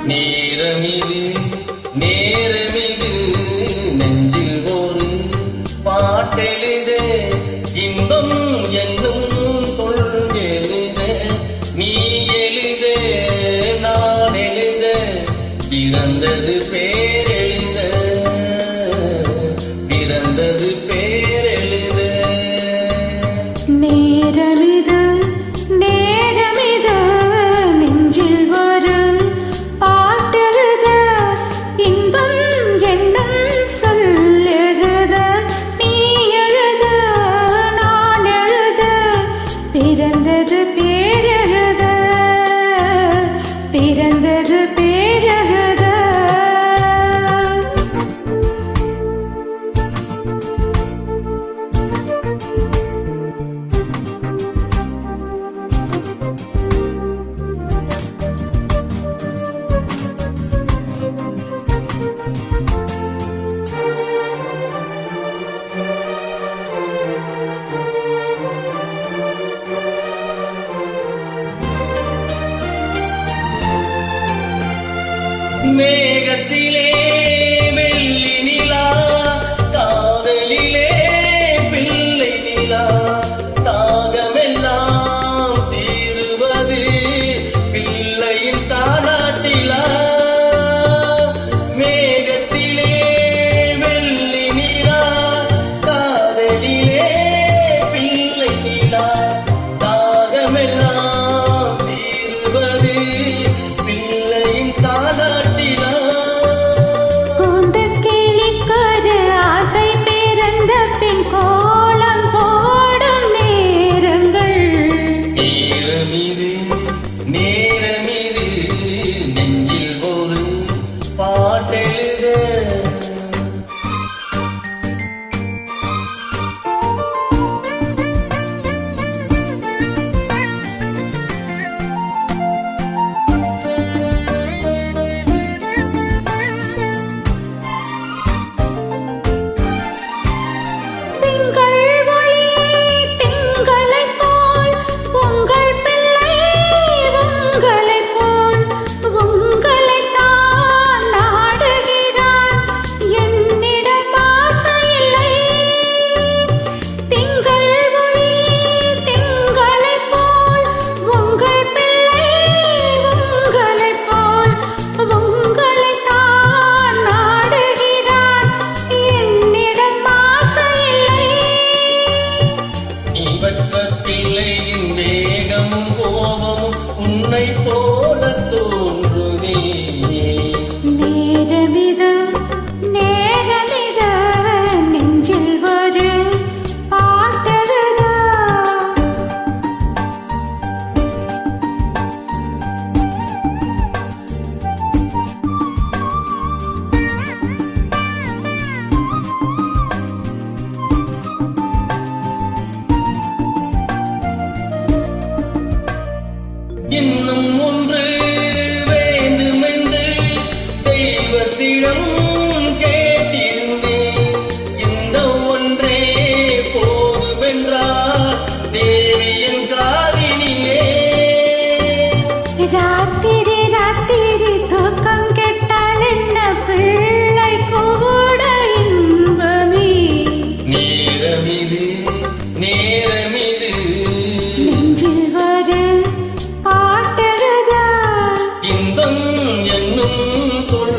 நேரமிது நேரமிது நெஞ்சில் ஒரு பாட்டெழுத இன்பம் என்னும் சொல் எழுத நீ எழுத நான் எழுத பிறந்தது பேரெழுத பிறந்தது பேரெழுத நேரமிது நேரமிது நெஞ்சில் ஒரு பாட்டெழுத இன்பம் என்னும் சொல் எழுத நீ எழுத நான் எழுத பிறந்தது பேரெழுத பிறந்தது பேரெழுத மேகத்திலே வெள்ளி நிலா காதலிலே பிள்ளை நிலா தாகமெல்லாம் தீருவது பிள்ளையின் தாலாட்டிலா மேகத்திலே வெள்ளி நிலா காதலிலே பிள்ளை நிலா தாகமெல்லாம் தீருவது பிள்ளையின் தாலாட்டிலா நேரமிது நெஞ்சில் ஒரு பாட்டெழுத பிள்ளையின் வேகமும் கோபமும் உன்னை போல தோன்றுதே நேரமிது நேரமிது நெஞ்சில் ஒரு பாட்டெழுத இன்னும் ஒன்று வேண்டுமென்று தெய்வத்திடம் கேட்டிருந்தேன் இந்த ஒன்றே போதுமென்றார் தேவியின் காதினிலே ராத்திரி ராத்திரி தூக்கம் கெட்டால் என்ன பிள்ளை கூட இன்பமே நேரமிது நேரமிது நெஞ்சில் ஒரு பாட்டெழுத இன்பம் என்னும் சொல்